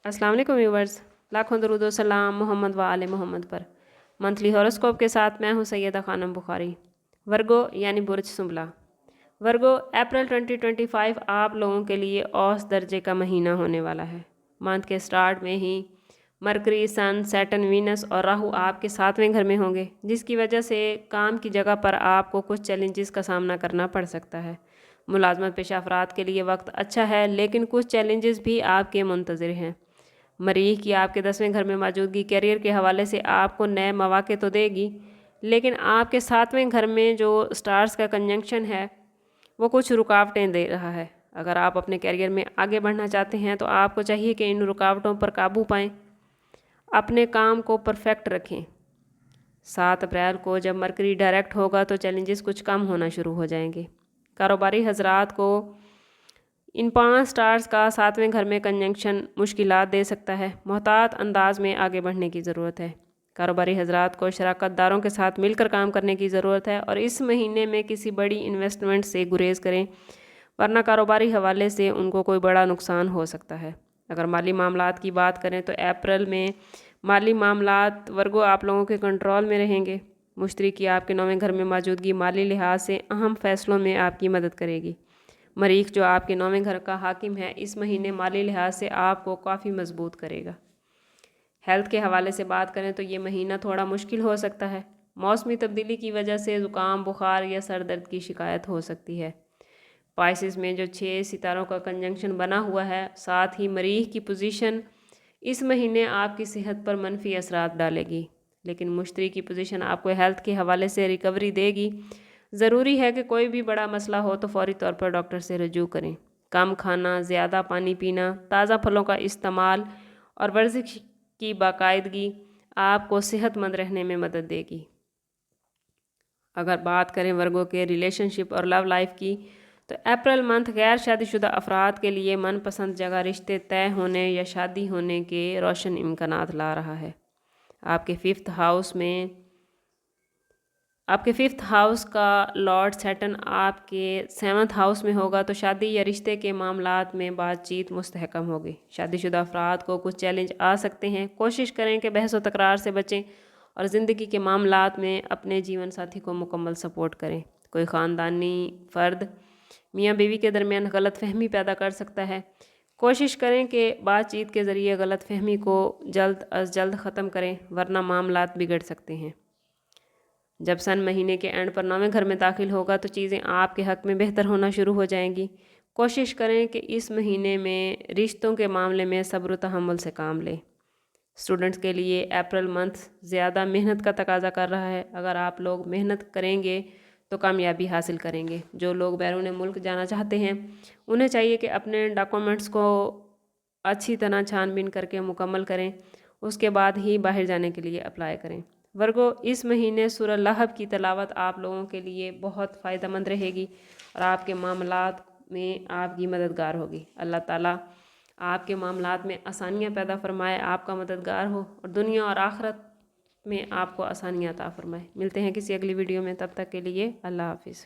अस्सलाम वालेकुम व्यूवर्स, लाखों दरूद व सलाम मोहम्मद व आले मोहम्मद पर। मंथली हॉरोस्कोप के साथ मैं हूं सैयदा खानम बुखारी। वर्गो यानी बुर्ज सुंबला। वर्गो, अप्रैल 2025 आप लोगों के लिए औस दर्जे का महीना होने वाला है। मंथ के स्टार्ट में ही मरकरी, सन, सैटर्न, वीनस और राहु आपके 7वें घर में होंगे, जिसकी वजह से काम की जगह पर आपको कुछ चैलेंजेस का सामना करना पड़ सकता है। मुलाजमत पेशा अफराद के लिए वक्त अच्छा है, लेकिन कुछ चैलेंजेस भी आपके मुंतज़िर हैं। मरीख की आपके 10वें घर में मौजूदगी कैरियर के हवाले से आपको नए मौक़े तो देगी, लेकिन आपके 7वें घर में जो स्टार्स का कंजंक्शन है वो कुछ रुकावटें दे रहा है। अगर आप अपने कैरियर में आगे बढ़ना चाहते हैं तो आपको चाहिए कि इन रुकावटों पर काबू पाएँ, अपने काम को परफेक्ट रखें। 7 अप्रैल को जब मरकरी डायरेक्ट होगा तो चैलेंजेस कुछ कम होना शुरू हो जाएंगे। कारोबारी हजरात को इन 5 स्टार्स का 7वें घर में कंजंक्शन मुश्किलात दे सकता है। मोहतात अंदाज में आगे बढ़ने की ज़रूरत है। कारोबारी हजरात को शराकत दारों के साथ मिलकर काम करने की ज़रूरत है और इस महीने में किसी बड़ी इन्वेस्टमेंट से गुरेज करें, वरना कारोबारी हवाले से उनको कोई बड़ा नुकसान हो सकता है। अगर माली मामलात की बात करें तो अप्रैल में माली मामलात वर्गो आप लोगों के कंट्रोल में रहेंगे। मुश्तरी की आपके 9वें घर में मौजूदगी माली लिहाज से अहम फैसलों में आपकी मदद करेगी। मरीख जो आपके 9वें घर का हाकिम है, इस महीने माली लिहाज से आपको काफ़ी मजबूत करेगा। हेल्थ के हवाले से बात करें तो ये महीना थोड़ा मुश्किल हो सकता है। मौसमी तब्दीली की वजह से ज़ुकाम, बुखार या सर दर्द की शिकायत हो सकती है। पाइसिस में जो 6 सितारों का कंजंक्शन बना हुआ है, साथ ही मरीख की पोजीशन इस महीने आपकी सेहत पर मनफी असरात डालेगी, लेकिन मुश्तरी की पोजीशन आपको हेल्थ के हवाले से रिकवरी देगी। ज़रूरी है कि कोई भी बड़ा मसला हो तो फौरी तौर पर डॉक्टर से रजू करें। कम खाना, ज़्यादा पानी पीना, ताज़ा फलों का इस्तेमाल और वर्जिश की बाकायदगी आपको सेहतमंद रहने में मदद देगी। अगर बात करें वर्गों के रिलेशनशिप और लव लाइफ की, तो अप्रैल मंथ गैर शादीशुदा अफराद के लिए मनपसंद जगह रिश्ते तय होने या शादी होने के रोशन इम्कानात ला रहा है। आपके फिफ्थ हाउस का लॉर्ड सैटर्न आपके 7वें हाउस में होगा, तो शादी या रिश्ते के मामलात में बातचीत मुस्तहकम होगी। शादीशुदा अफराद को कुछ चैलेंज आ सकते हैं। कोशिश करें कि बहस व तकरार से बचें और ज़िंदगी के मामलात में अपने जीवन साथी को मुकम्मल सपोर्ट करें। कोई ख़ानदानी फ़र्द मियाँ बीवी के दरमियान गलत फहमी पैदा कर सकता है। कोशिश करें कि बातचीत के ज़रिए गलत फहमी को जल्द अज जल्द ख़त्म करें, वरना मामलात बिगड़ सकते हैं। जब सन महीने के एंड पर 9वें घर में दाखिल होगा तो चीज़ें आपके हक़ में बेहतर होना शुरू हो जाएंगी। कोशिश करें कि इस महीने में रिश्तों के मामले में सब्र तहम्मुल से काम लें। स्टूडेंट्स के लिए अप्रैल मंथ ज़्यादा मेहनत का तकाजा कर रहा है। अगर आप लोग मेहनत करेंगे तो कामयाबी हासिल करेंगे। जो लोग बैरून मुल्क जाना चाहते हैं, उन्हें चाहिए कि अपने डॉक्यूमेंट्स को अच्छी तरह छानबीन करके मुकम्मल करें, उसके बाद ही बाहर जाने के लिए अप्लाई करें। वर्गो, इस महीने सूरह लहब की तिलावत आप लोगों के लिए बहुत फ़ायदेमंद रहेगी और आपके मामलात में आपकी मददगार होगी। अल्लाह ताला आपके मामलात में आसानियाँ पैदा फरमाए, आपका मददगार हो और दुनिया और आखिरत में आपको आसानियाँ अता फरमाए। मिलते हैं किसी अगली वीडियो में, तब तक के लिए अल्लाह हाफिज़।